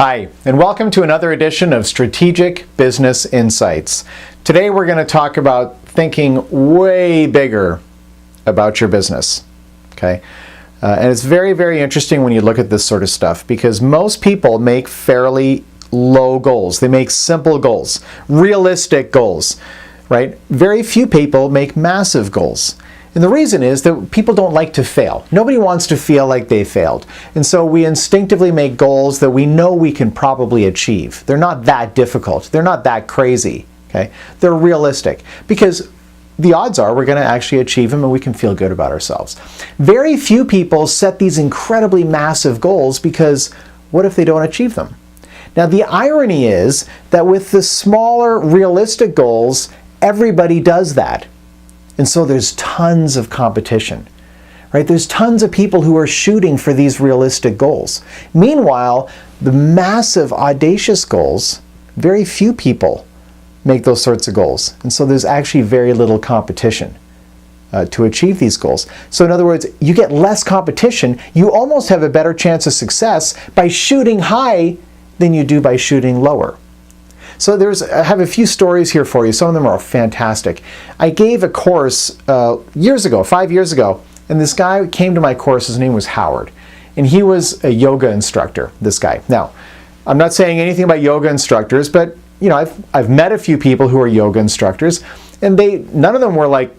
Hi, and welcome to another edition of Strategic Business Insights. Today we're going to talk about thinking way bigger about your business. Okay? And it's very, very interesting when you look at this sort of stuff because most people make fairly low goals. They make simple goals, realistic goals, right? Very few people make massive goals. And the reason is that people don't like to fail. Nobody wants to feel like they failed. And so we instinctively make goals that we know we can probably achieve. They're not that difficult. They're not that crazy. Okay? They're realistic because the odds are we're going to actually achieve them and we can feel good about ourselves. Very few people set these incredibly massive goals because what if they don't achieve them? Now the irony is that with the smaller realistic goals, everybody does that. And so there's tons of competition, right? There's tons of people who are shooting for these realistic goals. Meanwhile, the massive, audacious goals, very few people make those sorts of goals. And so there's actually very little competition to achieve these goals. So in other words, you get less competition. You almost have a better chance of success by shooting high than you do by shooting lower. So I have a few stories here for you. Some of them are fantastic. I gave a course years ago, 5 years ago, and this guy came to my course. His name was Howard, and he was a yoga instructor, this guy. Now, I'm not saying anything about yoga instructors, but you know, I've met a few people who are yoga instructors, and none of them were like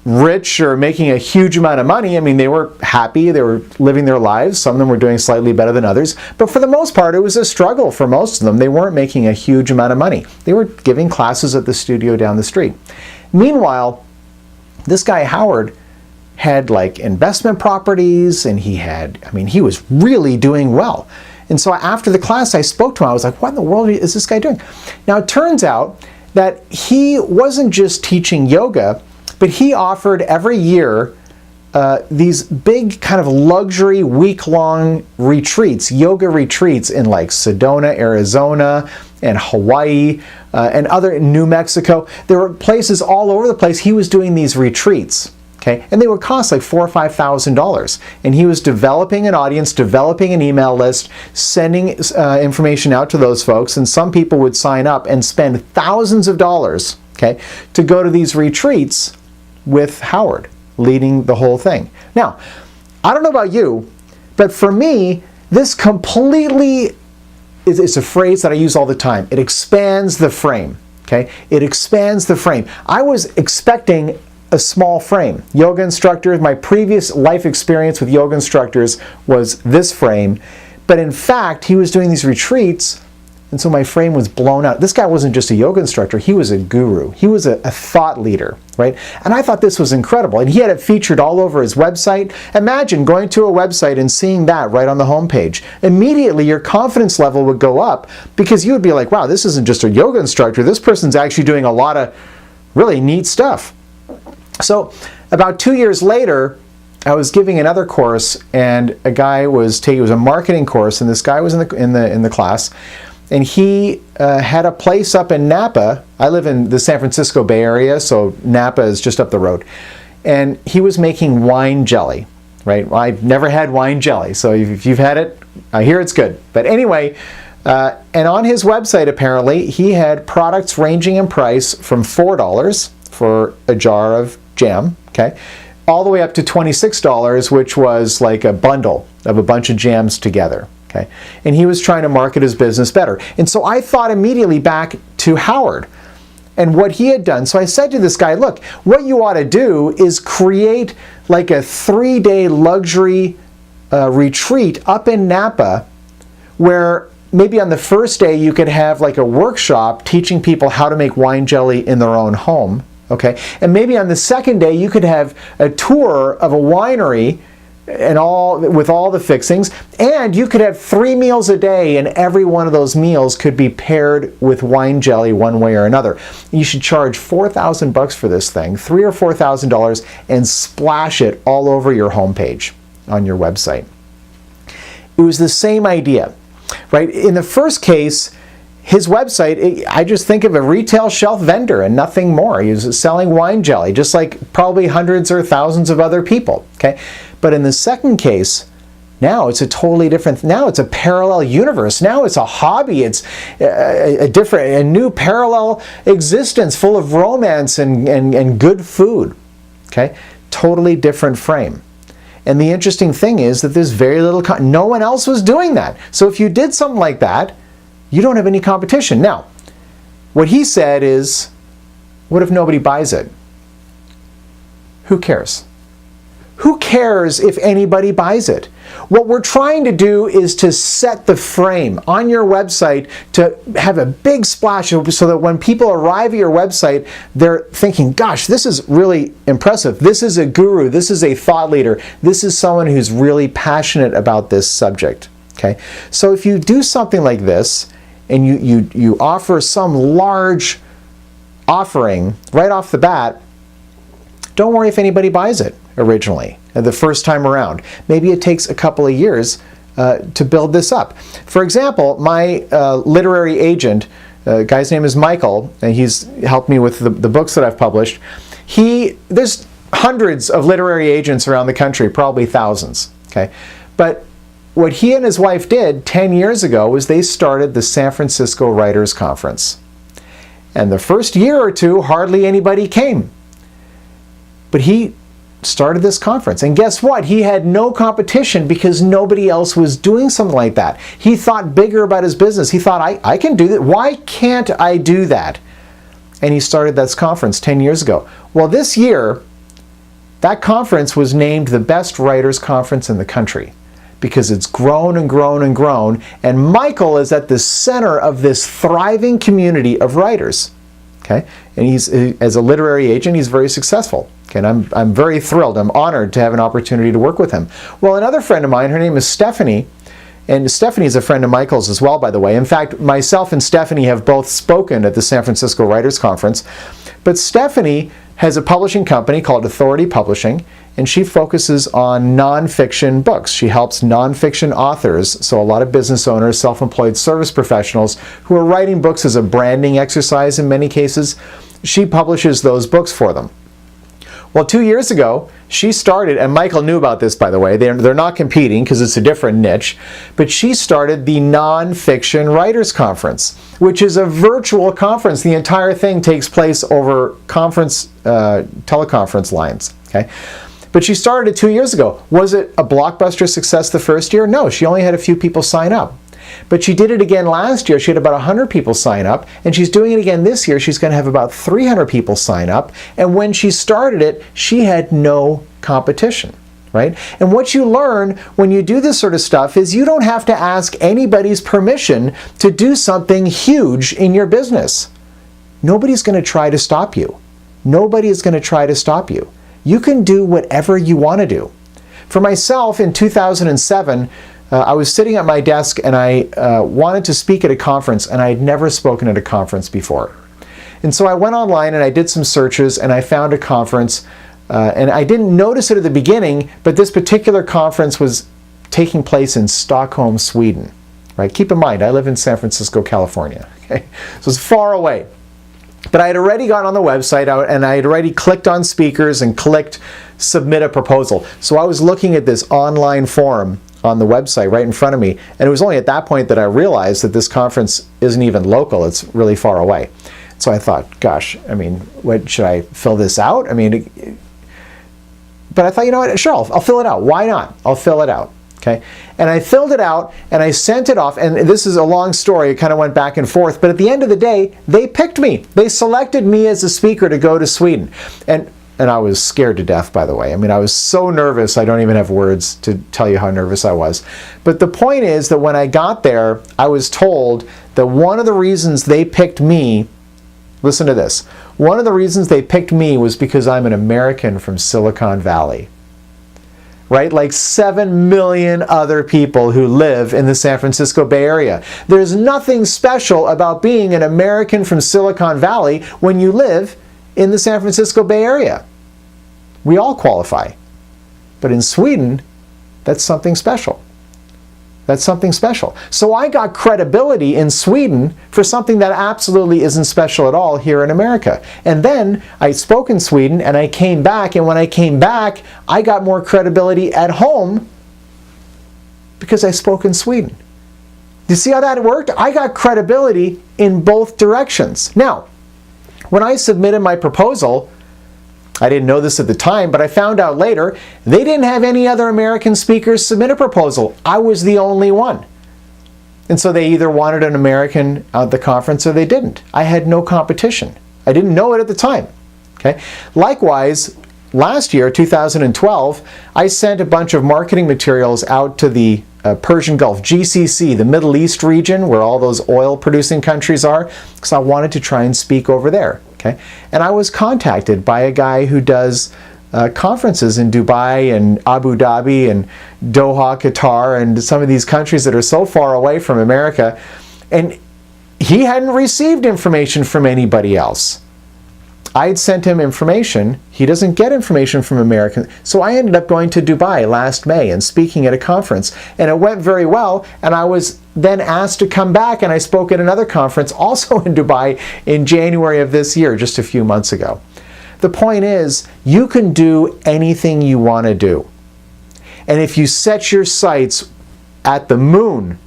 rich or making a huge amount of money. I mean, they were happy, they were living their lives. Some of them were doing slightly better than others, but for the most part, it was a struggle for most of them. They weren't making a huge amount of money. They were giving classes at the studio down the street. Meanwhile, this guy Howard had like investment properties, and he was really doing well. And so after the class, I spoke to him. I was like, what in the world is this guy doing? Now, it turns out that he wasn't just teaching yoga, but he offered every year these big kind of luxury week-long retreats, yoga retreats in like Sedona, Arizona, and Hawaii, and other New Mexico. There were places all over the place. He was doing these retreats, okay, and they would cost like $4,000 or $5,000. And he was developing an audience, developing an email list, sending information out to those folks, and some people would sign up and spend thousands of dollars, okay, to go to these retreats with Howard leading the whole thing. Now, I don't know about you, but for me, this completely is a phrase that I use all the time. It expands the frame, okay? It expands the frame. I was expecting a small frame. Yoga instructors, my previous life experience with yoga instructors was this frame, but in fact, he was doing these retreats, and so my frame was blown out. This guy wasn't just a yoga instructor, he was a guru. He was a thought leader, right? And I thought this was incredible. And he had it featured all over his website. Imagine going to a website and seeing that right on the homepage. Immediately, your confidence level would go up because you would be like, wow, this isn't just a yoga instructor. This person's actually doing a lot of really neat stuff. So about 2 years later, I was giving another course, and a guy was taking, it was a marketing course, and this guy was in the class. And he had a place up in Napa. I live in the San Francisco Bay Area, so Napa is just up the road. And he was making wine jelly, right? Well, I've never had wine jelly, so if you've had it, I hear it's good. But anyway, and on his website, apparently, he had products ranging in price from $4 for a jar of jam, okay, all the way up to $26, which was like a bundle of a bunch of jams together. Okay. And he was trying to market his business better. And so I thought immediately back to Howard and what he had done. So I said to this guy, look, what you ought to do is create like a 3-day luxury retreat up in Napa where maybe on the first day you could have like a workshop teaching people how to make wine jelly in their own home. Okay. And maybe on the second day you could have a tour of a winery and with all the fixings, and you could have 3 meals a day, and every one of those meals could be paired with wine jelly one way or another. You should charge $4,000 for this thing, $3,000 or $4,000, and splash it all over your homepage on your website. It was the same idea, right? In the first case, his website, I just think of a retail shelf vendor and nothing more. He was selling wine jelly, just like probably hundreds or thousands of other people, okay? But in the second case, Now it's a totally different, now it's a parallel universe. Now it's a hobby. It's a new parallel existence full of romance and good food. Okay? Totally different frame. And the interesting thing is that there's very little, no one else was doing that. So if you did something like that, you don't have any competition. Now, what he said is, what if nobody buys it? Who cares? Who cares if anybody buys it? What we're trying to do is to set the frame on your website to have a big splash so that when people arrive at your website, they're thinking, gosh, this is really impressive. This is a guru. This is a thought leader. This is someone who's really passionate about this subject. Okay? So if you do something like this and you offer some large offering right off the bat, don't worry if anybody buys it originally, the first time around. Maybe it takes a couple of years to build this up. For example, my literary agent, guy's name is Michael, and he's helped me with the books that I've published. There's hundreds of literary agents around the country, probably thousands. Okay, but what he and his wife did 10 years ago was they started the San Francisco Writers Conference. And the first year or two, hardly anybody came. But he started this conference. And guess what? He had no competition because nobody else was doing something like that. He thought bigger about his business. He thought, I can do that. Why can't I do that? And he started this conference 10 years ago. Well, this year, that conference was named the best writers conference in the country because it's grown and grown and grown. And Michael is at the center of this thriving community of writers. Okay? And as a literary agent, he's very successful. Okay? And I'm very thrilled. I'm honored to have an opportunity to work with him. Well, another friend of mine, her name is Stephanie, and Stephanie is a friend of Michael's as well, by the way. In fact, myself and Stephanie have both spoken at the San Francisco Writers Conference. But Stephanie has a publishing company called Authority Publishing, and she focuses on nonfiction books. She helps nonfiction authors, so a lot of business owners, self-employed service professionals who are writing books as a branding exercise in many cases. She publishes those books for them. Well, 2 years ago, she started, and Michael knew about this, by the way. They're not competing because it's a different niche, but she started the Nonfiction Writers Conference, which is a virtual conference. The entire thing takes place over teleconference lines. Okay? But she started it 2 years ago. Was it a blockbuster success the first year? No, she only had a few people sign up. But she did it again last year. She had about 100 people sign up, and she's doing it again this year. She's going to have about 300 people sign up. And when she started it, she had no competition, right? And what you learn when you do this sort of stuff is you don't have to ask anybody's permission to do something huge in your business. Nobody's going to try to stop you. Nobody is going to try to stop you. You can do whatever you want to do. For myself, in 2007, I was sitting at my desk and I wanted to speak at a conference, and I had never spoken at a conference before. And so I went online and I did some searches and I found a conference, and I didn't notice it at the beginning, but this particular conference was taking place in Stockholm, Sweden. Right? Keep in mind, I live in San Francisco, California. Okay? So it's far away. But I had already gone on the website and I had already clicked on speakers and clicked submit a proposal. So I was looking at this online form on the website right in front of me, and it was only at that point that I realized that this conference isn't even local, it's really far away. So I thought, gosh, I mean, what, should I fill this out? I mean, but I thought, you know what, sure, I'll fill it out. Why not? I'll fill it out. Okay? And I filled it out and I sent it off, and this is a long story, it kind of went back and forth, but at the end of the day, they picked me. They selected me as a speaker to go to Sweden. And I was scared to death, by the way. I mean, I was so nervous, I don't even have words to tell you how nervous I was. But the point is that when I got there, I was told that one of the reasons they picked me, listen to this, one of the reasons they picked me was because I'm an American from Silicon Valley. Right? Like 7 million other people who live in the San Francisco Bay Area. There's nothing special about being an American from Silicon Valley when you live in the San Francisco Bay Area. We all qualify. But in Sweden, that's something special. That's something special. So I got credibility in Sweden for something that absolutely isn't special at all here in America. And then I spoke in Sweden and I came back, and when I came back, I got more credibility at home Because I spoke in Sweden. Do you see how that worked? I got credibility in both directions. Now, when I submitted my proposal, I didn't know this at the time, but I found out later, they didn't have any other American speakers submit a proposal. I was the only one. And so they either wanted an American at the conference or they didn't. I had no competition. I didn't know it at the time. Okay? Likewise, last year, 2012, I sent a bunch of marketing materials out to the Persian Gulf, GCC, the Middle East region, where all those oil-producing countries are, because I wanted to try and speak over there. Okay? And I was contacted by a guy who does conferences in Dubai and Abu Dhabi and Doha, Qatar, and some of these countries that are so far away from America. And he hadn't received information from anybody else. I had sent him information. He doesn't get information from Americans. So I ended up going to Dubai last May and speaking at a conference. And it went very well. And I was then asked to come back, and I spoke at another conference also in Dubai in January of this year, just a few months ago. The point is, you can do anything you want to do. And if you set your sights at the moon,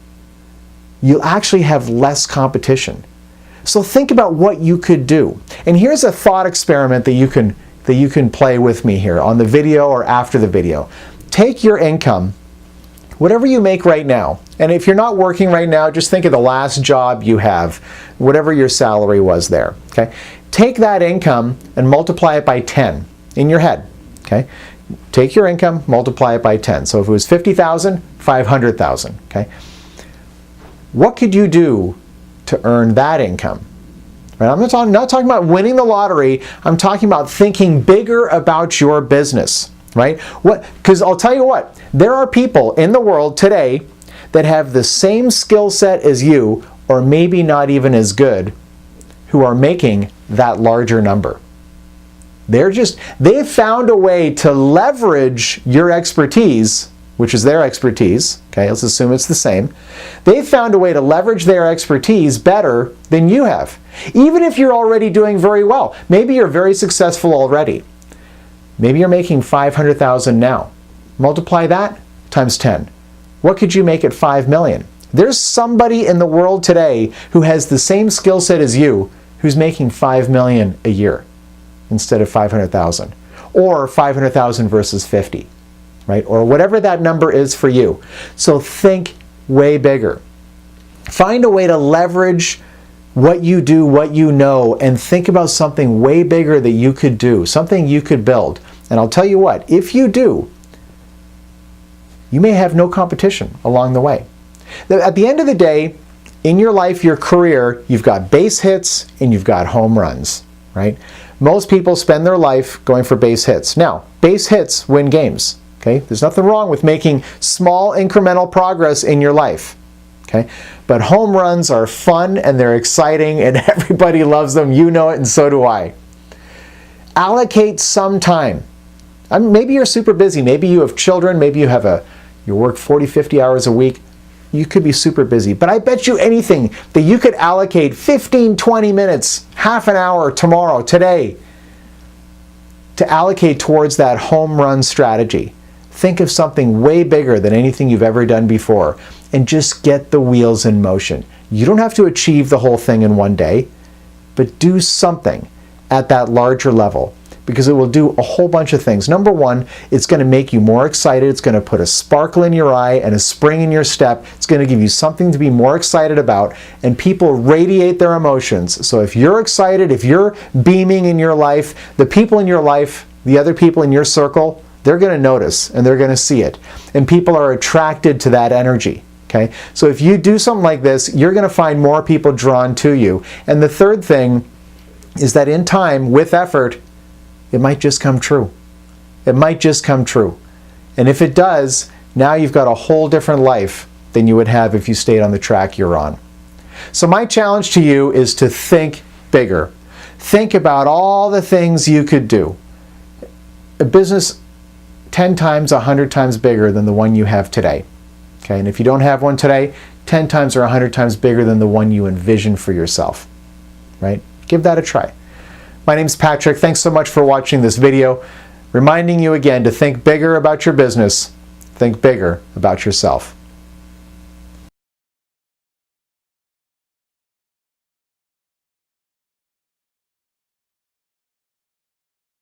you'll actually have less competition. So think about what you could do. And here's a thought experiment that you can play with me here on the video or after the video. Take your income, whatever you make right now, and if you're not working right now, just think of the last job you have, whatever your salary was there. Okay? Take that income and multiply it by 10 in your head. Okay? Take your income, multiply it by 10. So if it was 50,000, 500,000. Okay? What could you do to earn that income? Right? I'm not talking about winning the lottery. I'm talking about thinking bigger about your business. Right? Because I'll tell you what, there are people in the world today that have the same skill set as you, or maybe not even as good, who are making that larger number. They've found a way to leverage your expertise, which is their expertise. Okay, let's assume it's the same. They've found a way to leverage their expertise better than you have. Even if you're already doing very well. Maybe you're very successful already. Maybe you're making 500,000 now. Multiply that times 10. What could you make at 5 million? There's somebody in the world today who has the same skill set as you who's making 5 million a year instead of 500,000, or 500,000 versus 50, right? Or whatever that number is for you. So think way bigger. Find a way to leverage what you do, what you know, and think about something way bigger that you could do, something you could build. And I'll tell you what, if you do, you may have no competition along the way. At the end of the day, in your life, your career, you've got base hits and you've got home runs, right? Most people spend their life going for base hits. Now, base hits win games, okay? There's nothing wrong with making small incremental progress in your life, okay? But home runs are fun and they're exciting and everybody loves them. You know it and so do I. Allocate some time. Maybe you're super busy. Maybe you have children. Maybe you work 40, 50 hours a week. You could be super busy. But I bet you anything that you could allocate 15, 20 minutes, half an hour tomorrow, today, to allocate towards that home run strategy. Think of something way bigger than anything you've ever done before and just get the wheels in motion. You don't have to achieve the whole thing in one day, but do something at that larger level, because it will do a whole bunch of things. Number one, it's going to make you more excited. It's going to put a sparkle in your eye and a spring in your step. It's going to give you something to be more excited about, and people radiate their emotions. So if you're excited, if you're beaming in your life, the people in your life, the other people in your circle, they're going to notice and they're going to see it. And people are attracted to that energy. Okay? So if you do something like this, you're going to find more people drawn to you. And the third thing is that in time, with effort, it might just come true. It might just come true. And if it does, now you've got a whole different life than you would have if you stayed on the track you're on. So my challenge to you is to think bigger. Think about all the things you could do. A business 10 times, 100 times bigger than the one you have today. Okay? And if you don't have one today, 10 times or 100 times bigger than the one you envision for yourself. Right? Give that a try. My name's Patrick. Thanks so much for watching this video. Reminding you again to think bigger about your business. Think bigger about yourself.